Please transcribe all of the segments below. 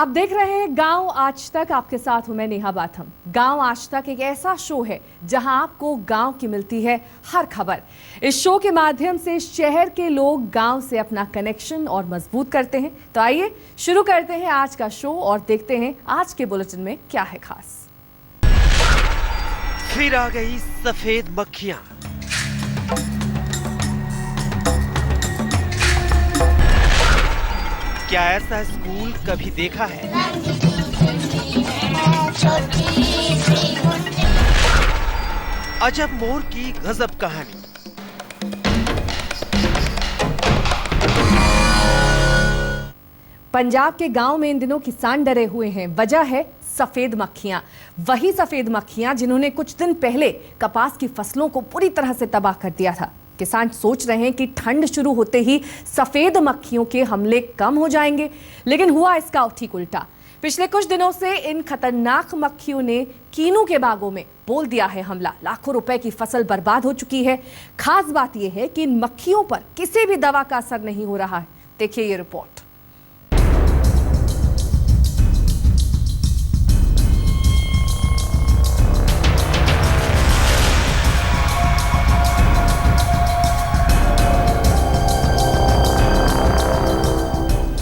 आप देख रहे हैं गांव आज तक। आपके साथ हूं मैं नेहा बाथम। गांव आज तक एक ऐसा शो है जहां आपको गांव की मिलती है हर खबर। इस शो के माध्यम से शहर के लोग गांव से अपना कनेक्शन और मजबूत करते हैं। तो आइए शुरू करते हैं आज का शो और देखते हैं आज के बुलेटिन में क्या है खास। फिर आ गई सफेद मक्खियां। क्या ऐसा स्कूल कभी देखा है? अजब मोर की गजब कहानी। पंजाब के गांव में इन दिनों किसान डरे हुए हैं। वजह है सफेद मक्खियां। वही सफेद मक्खियां जिन्होंने कुछ दिन पहले कपास की फसलों को पूरी तरह से तबाह कर दिया था। किसान सोच रहे हैं कि ठंड शुरू होते ही सफेद मक्खियों के हमले कम हो जाएंगे, लेकिन हुआ इसका ठीक उल्टा। पिछले कुछ दिनों से इन खतरनाक मक्खियों ने कीनू के बागों में बोल दिया है हमला। लाखों रुपए की फसल बर्बाद हो चुकी है। खास बात यह है कि इन मक्खियों पर किसी भी दवा का असर नहीं हो रहा है। देखिए ये रिपोर्ट।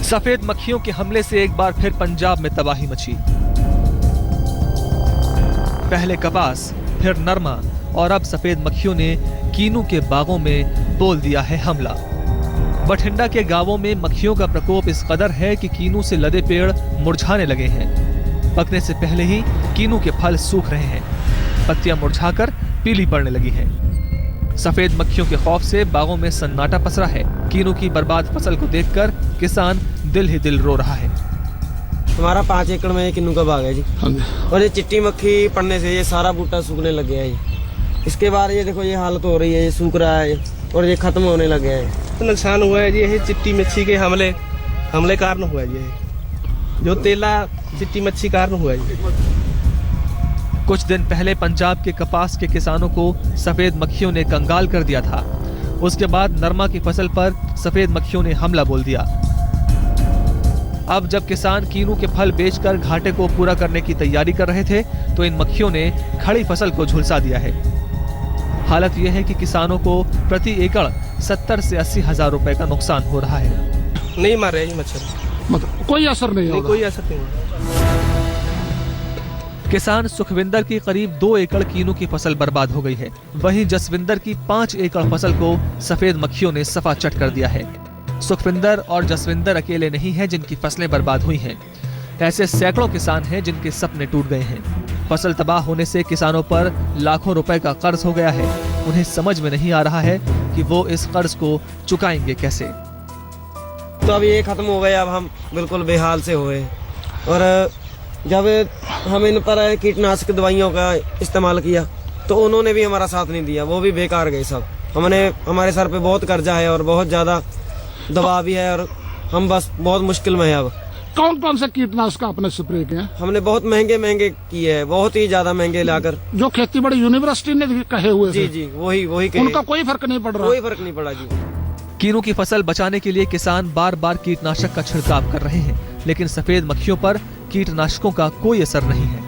सफेद मक्खियों के हमले से एक बार फिर पंजाब में तबाही मची। पहले कपास, फिर नरमा और अब सफेद मक्खियों ने कीनू के बागों में बोल दिया है हमला। बठिंडा के गांवों में मक्खियों का प्रकोप इस कदर है कि कीनू से लदे पेड़ मुरझाने लगे हैं। पकने से पहले ही कीनू के फल सूख रहे हैं। पत्तियां मुरझाकर पीली पड़ने लगी हैं। सफेद मक्खियों के खौफ से बागों में सन्नाटा पसरा है। कीनू की बर्बाद फसल को देखकर किसान दिल ही दिल रो रहा है। हमारा 5 एकड़ में किन्नू का बाग है जी, और ये चिट्टी मक्खी पड़ने से ये सारा बूटा सूखने लग गया है जी। इसके बाद ये देखो ये हालत हो रही है, ये सूख रहा है और ये खत्म होने लग गया है। तो नुकसान हुआ है जी, यही चिट्टी मच्छी के हमले कारण हुआ है जी, जो तेला चिट्टी मच्छी कारण हुआ है जी। कुछ दिन पहले पंजाब के कपास के किसानों को सफेद मक्खियों ने कंगाल कर दिया था। उसके बाद नरमा की फसल पर सफेद मक्खियों ने हमला बोल दिया। अब जब किसान कीनू के फल बेचकर घाटे को पूरा करने की तैयारी कर रहे थे तो इन मक्खियों ने खड़ी फसल को झुलसा दिया है। हालत यह है कि किसानों को प्रति एकड़ 70 से 80 हजार रुपए का नुकसान हो रहा है। नहीं मार रहे मच्छर, मतलब कोई असर नहीं, कोई असर नहीं। किसान सुखविंदर की करीब 2 एकड़ कीनू की फसल बर्बाद हो गई है। वहीं जसविंदर की 5 एकड़ फसल को सफेद मक्खियों ने सफा चट कर दिया है। सुखविंदर और जसविंदर अकेले नहीं हैं जिनकी फसलें बर्बाद हुई हैं। ऐसे सैकड़ों किसान हैं जिनके सपने टूट गए हैं। फसल तबाह होने से किसानों पर लाखों रुपए का कर्ज हो गया है। उन्हें समझ में नहीं आ रहा है कि वो इस कर्ज को चुकाएंगे कैसे। तो अब ये खत्म हो गया, अब हम बिल्कुल बेहाल से हुए। और जब हम इन पर कीटनाशक दवाइयों का इस्तेमाल किया तो उन्होंने भी हमारा साथ नहीं दिया, वो भी बेकार गए सब। हमारे सर पे बहुत कर्जा है और बहुत ज्यादा दबाव भी है और हम बस बहुत मुश्किल में है। अब कौन कौन से कीटनाशक आपने स्प्रे किए? हमने बहुत महंगे किए हैं, बहुत ही ज्यादा महंगे लाकर। जो खेती बड़ी यूनिवर्सिटी ने कहे हुए जी जी वही उनका कोई फर्क नहीं पड़ रहा? कोई फर्क नहीं पड़ा जी। कीनू की फसल बचाने के लिए किसान बार बार कीटनाशक का छिड़काव कर रहे हैं, लेकिन सफेद मक्खियों पर कीटनाशकों का कोई असर नहीं है।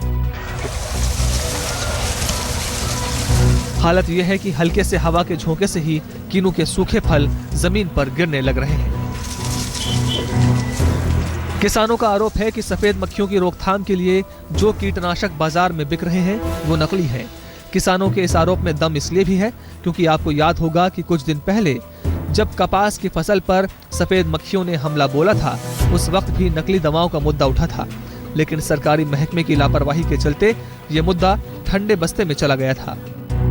हालत यह है कि हल्के से हवा के झोंके से ही कीनू के सूखे फल जमीन पर गिरने लग रहे हैं। किसानों का आरोप है कि सफेद मक्खियों की रोकथाम के लिए जो कीटनाशक बाजार में बिक रहे हैं वो नकली हैं। किसानों के इस आरोप में दम इसलिए भी है क्योंकि आपको याद होगा कि कुछ दिन पहले जब कपास की फसल पर सफेद मक्खियों ने हमला बोला था उस वक्त भी नकली दवाओं का मुद्दा उठा था, लेकिन सरकारी महकमे की लापरवाही के चलते ये मुद्दा ठंडे बस्ते में चला गया था।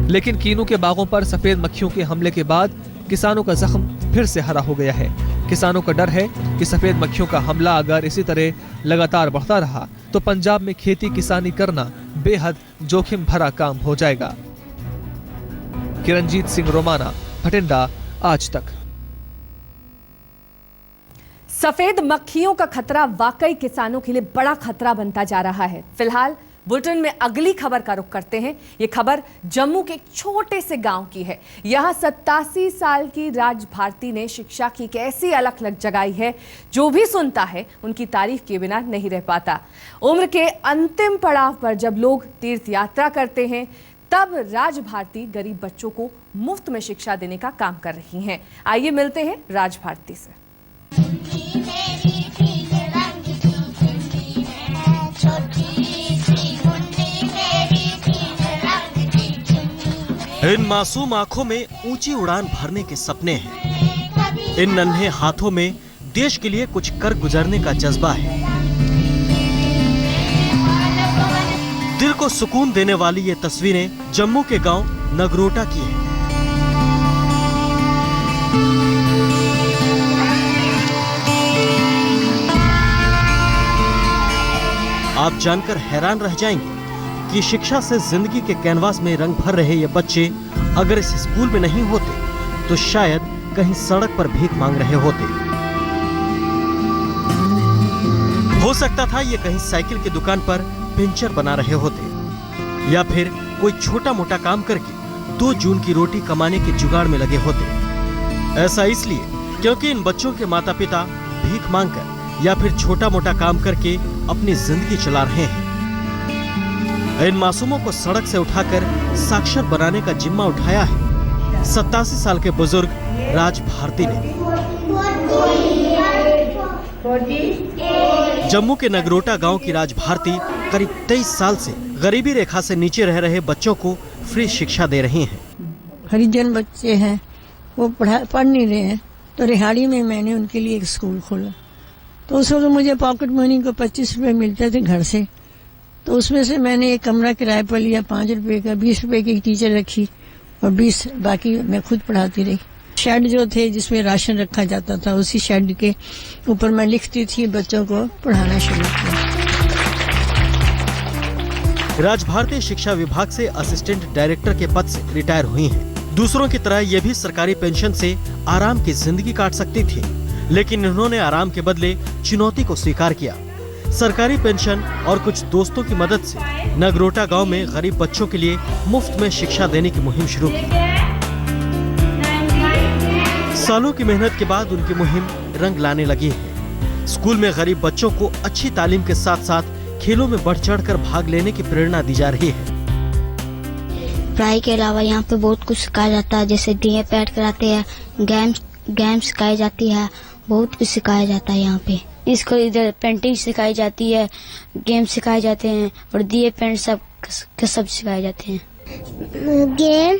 लेकिन कीनू के बागों पर सफेद मक्खियों के हमले के बाद किसानों का जख्म फिर से हरा हो गया है। किसानों का डर है कि सफेद मक्खियों का हमला अगर इसी तरह लगातार बढ़ता रहा तो पंजाब में खेती किसानी करना बेहद जोखिम भरा काम हो जाएगा। किरणजीत सिंह रोमाना, बठिंडा, आज तक। सफेद मक्खियों का खतरा वाकई किसानों के लिए बड़ा खतरा बनता जा रहा है। फिलहाल बुलेटिन में अगली खबर का रुख करते हैं। ये खबर जम्मू के एक छोटे से गांव की है। यहाँ 87 साल की राज भारती ने शिक्षा की एक ऐसी अलख जगाई है, जो भी सुनता है उनकी तारीफ किए बिना नहीं रह पाता। उम्र के अंतिम पड़ाव पर जब लोग तीर्थ यात्रा करते हैं, तब राज भारती गरीब बच्चों को मुफ्त में शिक्षा देने का काम कर रही हैं। आइए मिलते हैं राज भारती से। इन मासूम आंखों में ऊंची उड़ान भरने के सपने हैं। इन नन्हे हाथों में देश के लिए कुछ कर गुजरने का जज्बा है। दिल को सुकून देने वाली ये तस्वीरें जम्मू के गांव नगरोटा की हैं। आप जानकर हैरान रह जाएंगे कि शिक्षा से जिंदगी के कैनवास में रंग भर रहे ये बच्चे अगर इस स्कूल में नहीं होते तो शायद कहीं सड़क पर भीख मांग रहे होते। हो सकता था ये कहीं साइकिल की दुकान पर पंचर बना रहे होते या फिर कोई छोटा मोटा काम करके 2 जून की रोटी कमाने के जुगाड़ में लगे होते। ऐसा इसलिए क्योंकि इन बच्चों के माता पिता भीख मांगकर या फिर छोटा मोटा काम करके अपनी जिंदगी चला रहे हैं। इन मासूमों को सड़क से उठाकर साक्षर बनाने का जिम्मा उठाया है 87 साल के बुजुर्ग राज भारती ने। जम्मू के नगरोटा गांव की राज भारती करीब 23 साल से गरीबी रेखा से नीचे रह रहे बच्चों को फ्री शिक्षा दे रही हैं। हरिजन बच्चे हैं, वो पढ़ नहीं रहे हैं, तो रिहाड़ी में मैंने उनके लिए एक स्कूल खोला। तो उस वक्त मुझे पॉकेट मनी को 25 रुपए मिलते थे घर से, तो उसमें से मैंने एक कमरा किराए पर लिया 5 रुपए का, 20 रुपए की एक टीचर रखी और 20 बाकी मैं खुद पढ़ाती रही। शेड जो थे जिसमें राशन रखा जाता था, उसी शेड के ऊपर मैं लिखती थी, बच्चों को पढ़ाना शुरू किया। राज भारती शिक्षा विभाग से असिस्टेंट डायरेक्टर के पद से रिटायर हुई हैं। दूसरों की तरह ये भी सरकारी पेंशन से आराम की जिंदगी काट सकती थी, लेकिन इन्होंने आराम के बदले चुनौती को स्वीकार किया। सरकारी पेंशन और कुछ दोस्तों की मदद से नगरोटा गांव में गरीब बच्चों के लिए मुफ्त में शिक्षा देने की मुहिम शुरू की। सालों की मेहनत के बाद उनकी मुहिम रंग लाने लगी है। स्कूल में गरीब बच्चों को अच्छी तालीम के साथ साथ खेलों में बढ़ चढ़कर भाग लेने की प्रेरणा दी जा रही है। पढ़ाई के अलावा यहाँ पे बहुत कुछ सिखाया जाता है, जैसे डीए पैड कराते हैं, गेम्स सिखाई जाती है, बहुत कुछ सिखाया जाता है यहाँ पे। इसको इधर पेंटिंग सिखाई जाती है, गेम सिखाए जाते हैं और दिए पेंट सब सिखाए जाते हैं। गेम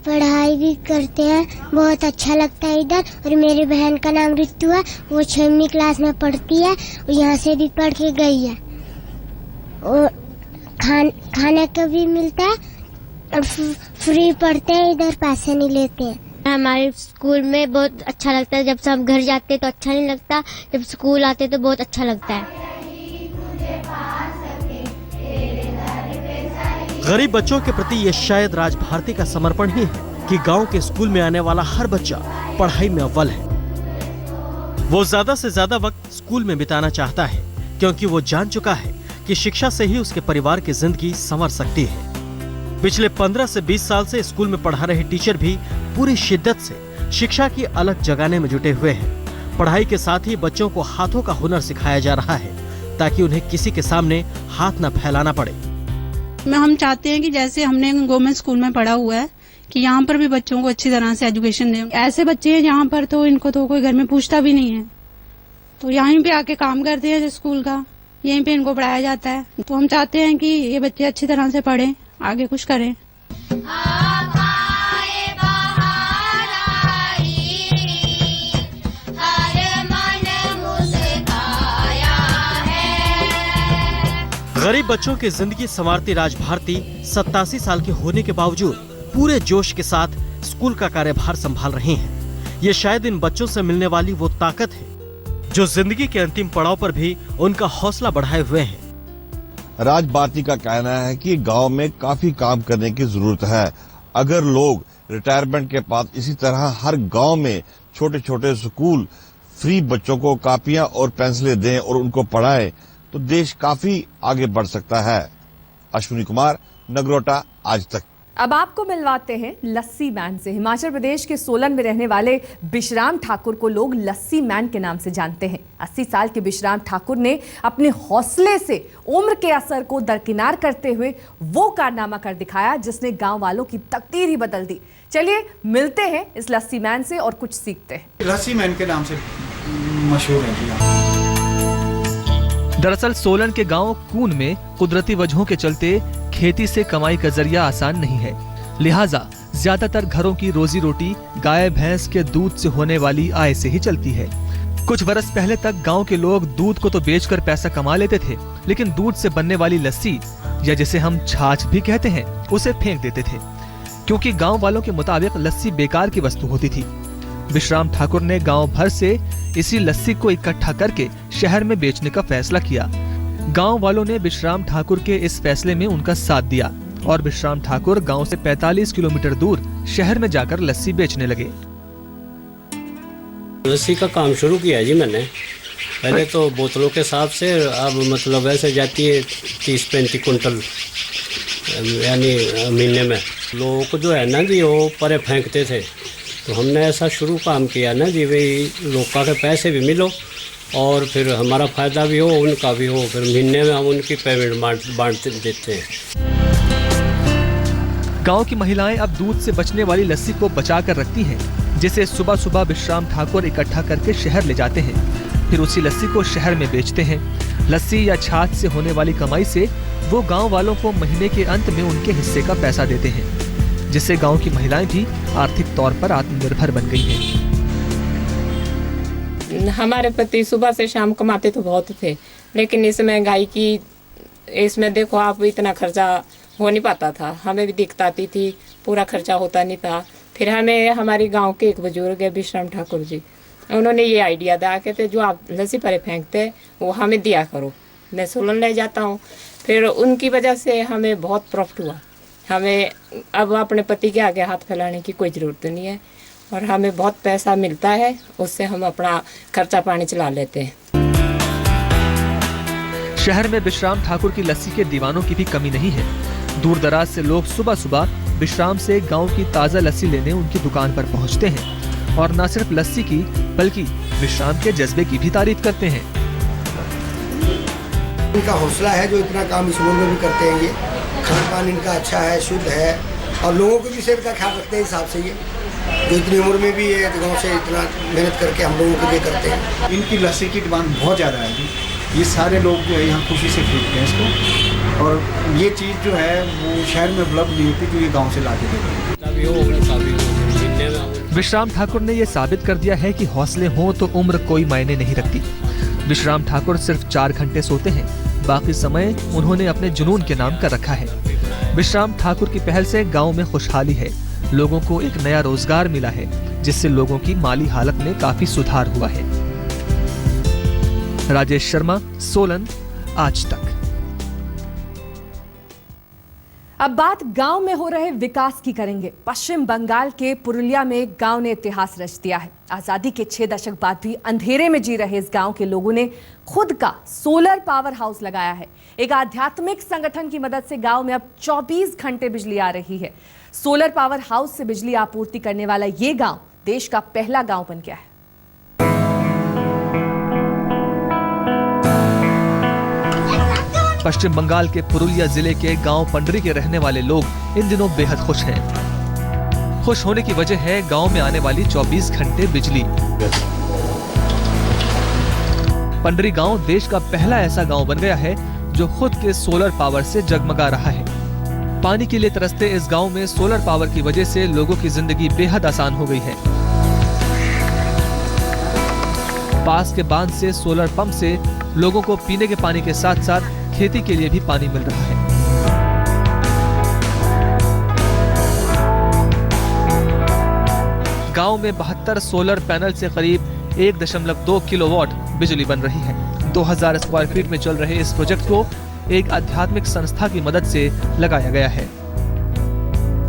पढ़ाई भी करते हैं, बहुत अच्छा लगता है इधर। और मेरी बहन का नाम रितु है, वो 6वीं क्लास में पढ़ती है और यहाँ से भी पढ़ के गई है। और खाना का भी मिलता है और फ्री पढ़ते हैं, इधर पैसे नहीं लेते हैं। हमारे स्कूल में बहुत अच्छा लगता है, जब सब घर जाते तो अच्छा नहीं लगता, जब स्कूल आते तो बहुत अच्छा लगता है। गरीब बच्चों के प्रति ये शायद राज भारती का समर्पण ही है कि गांव के स्कूल में आने वाला हर बच्चा पढ़ाई में अव्वल है। वो ज्यादा से ज्यादा वक्त स्कूल में बिताना चाहता है, क्योंकि वो जान चुका है कि शिक्षा से ही उसके परिवार की जिंदगी संवर सकती है। पिछले 15 से 20 साल से स्कूल में पढ़ा रहे टीचर भी पूरी शिद्दत से शिक्षा की अलग जगाने में जुटे हुए हैं। पढ़ाई के साथ ही बच्चों को हाथों का हुनर सिखाया जा रहा है, ताकि उन्हें किसी के सामने हाथ न फैलाना पड़े। हम चाहते हैं कि जैसे हमने गवर्नमेंट स्कूल में पढ़ा हुआ है कि यहाँ पर भी बच्चों को अच्छी तरह से एजुकेशन दें। ऐसे बच्चे हैं यहाँ पर तो इनको तो कोई घर में पूछता भी नहीं है, तो यहीं पे आके काम करते हैं स्कूल का, यहीं पे इनको पढ़ाया जाता है। तो हम चाहते हैं कि ये बच्चे अच्छी तरह से पढ़ें, आगे कुछ करें। गरीब बच्चों की जिंदगी संवारती राज भारती 87 साल के होने के बावजूद पूरे जोश के साथ स्कूल का कार्यभार संभाल रही हैं। ये शायद इन बच्चों से मिलने वाली वो ताकत है जो जिंदगी के अंतिम पड़ाव पर भी उनका हौसला बढ़ाए हुए हैं। राज भारती का कहना है कि गांव में काफी काम करने की जरूरत है। अगर लोग रिटायरमेंट के बाद इसी तरह हर गांव में छोटे छोटे स्कूल फ्री बच्चों को कापियां और पेंसिलें दें और उनको पढ़ाएं, तो देश काफी आगे बढ़ सकता है। अश्विनी कुमार, नगरोटा, आज तक। अब आपको मिलवाते हैं लस्सी मैन से। हिमाचल प्रदेश के सोलन में रहने वाले विश्राम ठाकुर को लोग लस्सी मैन के नाम से जानते हैं। 80 साल के विश्राम ठाकुर ने अपने हौसले से उम्र के असर को दरकिनार करते हुए वो कारनामा कर दिखाया जिसने गांव वालों की तकदीर ही बदल दी। चलिए मिलते हैं इस लस्सी मैन से और कुछ सीखते हैं। लस्सी मैन के नाम से मशहूर है। दरअसल सोलन के गांव कून में कुदरती वजहों के चलते खेती से कमाई का जरिया आसान नहीं है, लिहाजा ज्यादातर घरों की रोजी रोटी गाय भैंस के दूध से होने वाली आय से ही चलती है। कुछ बरस पहले तक गांव के लोग दूध को तो बेचकर पैसा कमा लेते थे, लेकिन दूध से बनने वाली लस्सी या जिसे हम छाछ भी कहते हैं उसे फेंक देते थे, क्योंकि गांव वालों के मुताबिक लस्सी बेकार की वस्तु होती थी। विश्राम ठाकुर ने गांव भर से इसी लस्सी को इकट्ठा करके शहर में बेचने का फैसला किया। गांव वालों ने विश्राम ठाकुर के इस फैसले में उनका साथ दिया और विश्राम ठाकुर गांव से 45 किलोमीटर दूर शहर में जाकर लस्सी बेचने लगे। लस्सी का काम शुरू किया जी मैंने। पहले तो बोतलों के हिसाब से, अब मतलब वैसे जाती है 30-35 कुंटल यानी महीने में। लोगों को जो है ना जी वो परे फेंकते थे, तो हमने ऐसा शुरू काम किया ना जी, भाई लोगों के पैसे भी मिलो और फिर हमारा फायदा भी हो, उनका भी हो, फिर महीने में हम उनकी पेमेंट बांट देते हैं। गांव की महिलाएं अब दूध से बचने वाली लस्सी को बचा कर रखती हैं, जिसे सुबह सुबह विश्राम ठाकुर इकट्ठा करके शहर ले जाते हैं। फिर उसी लस्सी को शहर में बेचते हैं। लस्सी या छाछ से होने वाली कमाई से वो गांव वालों को महीने के अंत में उनके हिस्से का पैसा देते हैं, जिससे गांव की महिलाएं भी आर्थिक तौर पर आत्मनिर्भर बन गई हैं। हमारे पति सुबह से शाम कमाते तो बहुत थे, लेकिन इस महंगाई की इसमें देखो आप, इतना खर्चा हो नहीं पाता था। हमें भी दिक्कत आती थी, पूरा खर्चा होता नहीं था। फिर हमें हमारे गांव के एक बुजुर्ग है विश्राम ठाकुर जी, उन्होंने ये आइडिया दिया, कहते जो आप लस्सी परे फेंकते वो हमें दिया करो, मैं सोलन ले जाता हूँ। फिर उनकी वजह से हमें बहुत प्रॉफिट हुआ। हमें अब अपने पति के आगे हाथ फैलाने की कोई ज़रूरत नहीं है और हमें बहुत पैसा मिलता है, उससे हम अपना खर्चा पानी चला लेते हैं। शहर में विश्राम ठाकुर की लस्सी के दीवानों की भी कमी नहीं है। दूर दराज से लोग सुबह सुबह विश्राम से गांव की ताज़ा लस्सी लेने उनकी दुकान पर पहुंचते हैं और न सिर्फ लस्सी की बल्कि विश्राम के जज्बे की भी तारीफ करते हैं। इनका हौसला है जो इतना काम इस उम्र में भी करते हैं। ये खान पान इनका अच्छा है, शुद्ध है और लोगों को भी सेहत का ख्याल रखते हैं। हिसाब से ये जो इतनी उम्र में भी ये गाँव से इतना मेहनत करके हम लोगों के लिए करते हैं। इनकी लस्सी की डिमांड बहुत ज़्यादा है। ये सारे लोग जो है यहाँ खुशी से खरीदते हैं इसको, और ये चीज़ जो है वो शहर में उपलब्ध नहीं होती, तो ये गाँव से ला के देते हैं। विश्राम ठाकुर ने ये साबित कर दिया है कि हौसले हों तो उम्र कोई मायने नहीं रखती। विश्राम ठाकुर सिर्फ 4 घंटे सोते हैं, बाकी समय उन्होंने अपने जुनून के नाम कर रखा है। विश्राम ठाकुर की पहल से गांव में खुशहाली है, लोगों को एक नया रोजगार मिला है, जिससे लोगों की माली हालत में काफी सुधार हुआ है। राजेश शर्मा, सोलन, आज तक। अब बात गांव में हो रहे विकास की करेंगे। पश्चिम बंगाल के पुरुलिया में एक गांव ने इतिहास रच दिया है। आजादी के 6 दशक बाद भी अंधेरे में जी रहे इस गांव के लोगों ने खुद का सोलर पावर हाउस लगाया है। एक आध्यात्मिक संगठन की मदद से गांव में अब 24 घंटे बिजली आ रही है। सोलर पावर हाउस से बिजली आपूर्ति करने वाला ये गांव देश का पहला गांव बन गया है। पश्चिम बंगाल के पुरुलिया जिले के गांव पंडरी के रहने वाले लोग इन दिनों बेहद खुश हैं। खुश होने की वजह है गांव में आने वाली 24 घंटे बिजली। पंडरी गांव देश का पहला ऐसा गांव बन गया है जो खुद के सोलर पावर से जगमगा रहा है। पानी के लिए तरसते इस गांव में सोलर पावर की वजह से लोगों की जिंदगी बेहद आसान हो गई है। पास के बांध से सोलर पंप से लोगों को पीने के पानी के साथ साथ खेती के लिए भी पानी मिल रहा है। गांव में 72 सोलर पैनल से करीब 1.2 किलोवाट बिजली बन रही है। 2000 स्क्वायर फीट में चल रहे इस प्रोजेक्ट को एक आध्यात्मिक संस्था की मदद से लगाया गया है।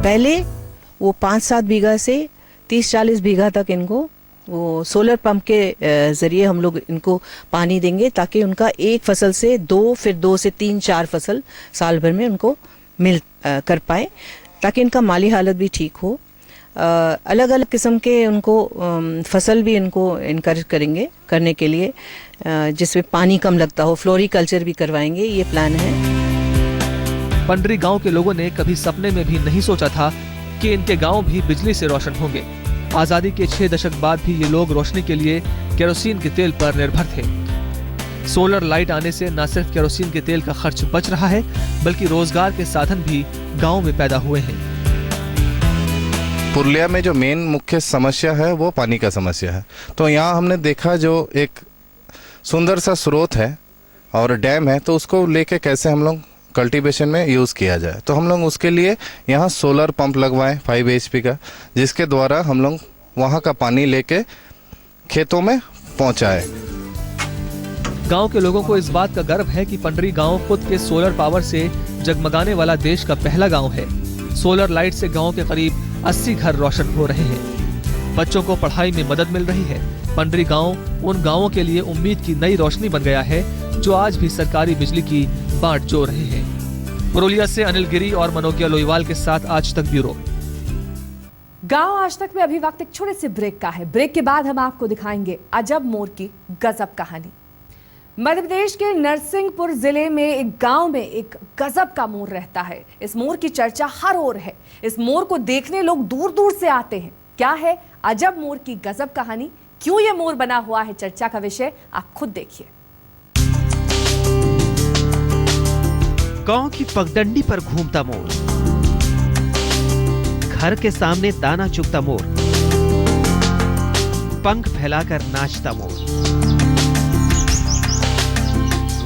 पहले वो 5-7 बीघा से 30-40 बीघा तक इनको वो सोलर पंप के ज़रिए हम लोग इनको पानी देंगे ताकि उनका एक फसल से 2 फिर 2 से 3 4 फसल साल भर में उनको मिल कर पाए, ताकि इनका माली हालत भी ठीक हो। अलग अलग किस्म के उनको फसल भी इनको इनकरेज करेंगे करने के लिए, जिसमें पानी कम लगता हो। फ्लोरिकल्चर भी करवाएंगे, ये प्लान है। पंडरी गांव के लोगों ने कभी सपने में भी नहीं सोचा था कि इनके गांव भी बिजली से रोशन होंगे। आजादी के 6 दशक बाद भी ये लोग रोशनी के लिए केरोसिन के तेल पर निर्भर थे। सोलर लाइट आने से न सिर्फ केरोसिन के तेल का खर्च बच रहा है, बल्कि रोजगार के साधन भी गांव में पैदा हुए हैं। पुरुलिया में जो मेन मुख्य समस्या है वो पानी का समस्या है। तो यहाँ हमने देखा जो एक सुंदर सा स्रोत है और डैम है, तो उसको लेके कैसे हम लोग कल्टीवेशन में यूज़ किया जाए। तो हम लोग उसके लिए यहाँ सोलर पंप लगवाएं 5 HP का, जिसके द्वारा हम लोग वहाँ का पानी लेके खेतों में पहुँचाए। गांव के लोगों को इस बात का गर्व है कि पंडरी गांव खुद के सोलर पावर से जगमगाने वाला देश का पहला गांव है। सोलर लाइट से गांव के करीब 80 घर रोशन हो रहे हैं। बच्चों को पढ़ाई में मदद मिल रही है। पंडरी गांव उन गांवों के लिए उम्मीद की नई रोशनी बन गया है जो आज भी सरकारी बिजली की बांट जोड़ रहे हैं। पुरुलिया से अनिल गिरी और मनोज्ञा लोईवाल के साथ आज तक ब्यूरो। गांव आज तक में अभी वक्त एक छोटे से ब्रेक का है। ब्रेक के बाद हम आपको दिखाएंगे अजब मोर की गजब कहानी। मध्य प्रदेश के नरसिंहपुर जिले में एक गांव में एक गजब का मोर रहता है। इस मोर की चर्चा हर ओर है। इस मोर को देखने लोग दूर दूर से आते हैं। क्या है अजब मोर की गजब कहानी, क्यों ये मोर बना हुआ है चर्चा का विषय, आप खुद देखिए। गांव की पगडंडी पर घूमता मोर, घर के सामने दाना चुगता मोर, पंख फैलाकर नाचता मोर।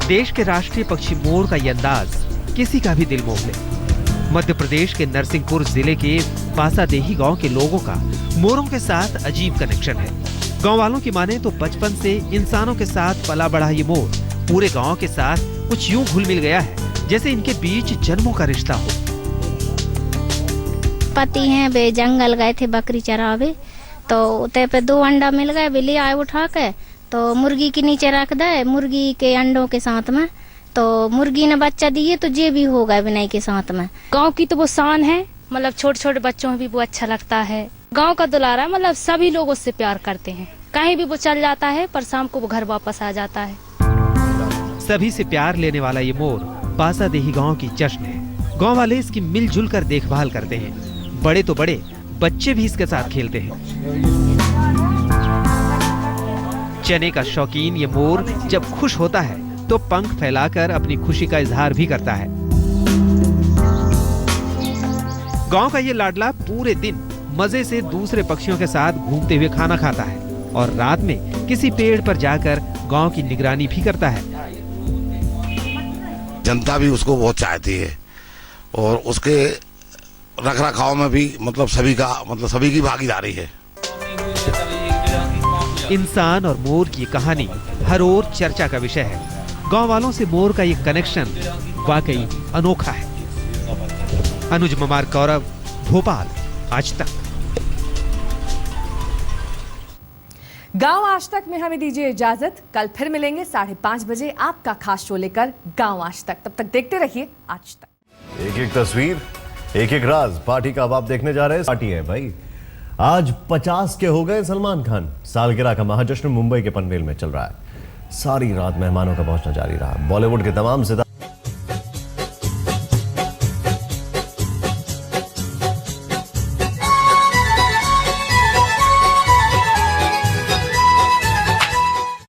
देश के राष्ट्रीय पक्षी मोर का ये अंदाज किसी का भी दिल मोह ले। मध्य प्रदेश के नरसिंहपुर जिले के बासादेही गांव के लोगों का मोरों के साथ अजीब कनेक्शन है। गांव वालों की माने तो बचपन से इंसानों के साथ पला बढ़ा ये मोर पूरे गांव के साथ कुछ यूं घुल मिल गया है जैसे इनके बीच जन्मों का रिश्ता हो। पति हैं वे जंगल गए थे बकरी चरावे, तो उते पे 2 अंडा मिल गए, बिल्ली आए उठा के तो मुर्गी के नीचे रख दे, मुर्गी के अंडों के साथ में, तो मुर्गी ने बच्चा दिए तो ये भी हो गए बिनाई के साथ में। गांव की तो वो शान है, मतलब छोटे छोटे बच्चों में भी वो अच्छा लगता है। गांव का दुलारा, मतलब सभी लोग उससे प्यार करते हैं। कहीं भी वो चल जाता है पर शाम को वो घर वापस आ जाता है। सभी से प्यार लेने वाला ये मोर बासादेही गांव की जश्न है। गांव वाले इसकी मिलजुल कर देखभाल करते हैं। बड़े तो बड़े, बच्चे भी इसके साथ खेलते हैं। चने का शौकीन ये मोर जब खुश होता है तो पंख फैलाकर अपनी खुशी का इजहार भी करता है। गांव का ये लाडला पूरे दिन मजे से दूसरे पक्षियों के साथ घूमते हुए खाना खाता है और रात में किसी पेड़ पर जाकर गांव की निगरानी भी करता है। जनता भी उसको बहुत चाहती है और उसके रखरखाव में भी सभी की भागीदारी है। इंसान और मोर की कहानी हर ओर चर्चा का विषय है। गांव वालों से मोर का ये कनेक्शन वाकई अनोखा है। अनुज ममार कौरव, भोपाल, आज तक। गांव आज तक में हमें दीजिए इजाजत। कल फिर मिलेंगे 5:30 बजे आपका खास शो लेकर गांव आज तक। तब तक देखते रहिए आज तक। एक एक तस्वीर, एक एक राज। पार्टी का अब आप देखने जा रहे हैं। पार्टी है भाई। आज 50 के हो गए सलमान खान। सालगिरह का महाजश्न मुंबई के पनवेल में चल रहा है। सारी रात मेहमानों का पहुंचना जारी रहा। बॉलीवुड के तमाम सितारे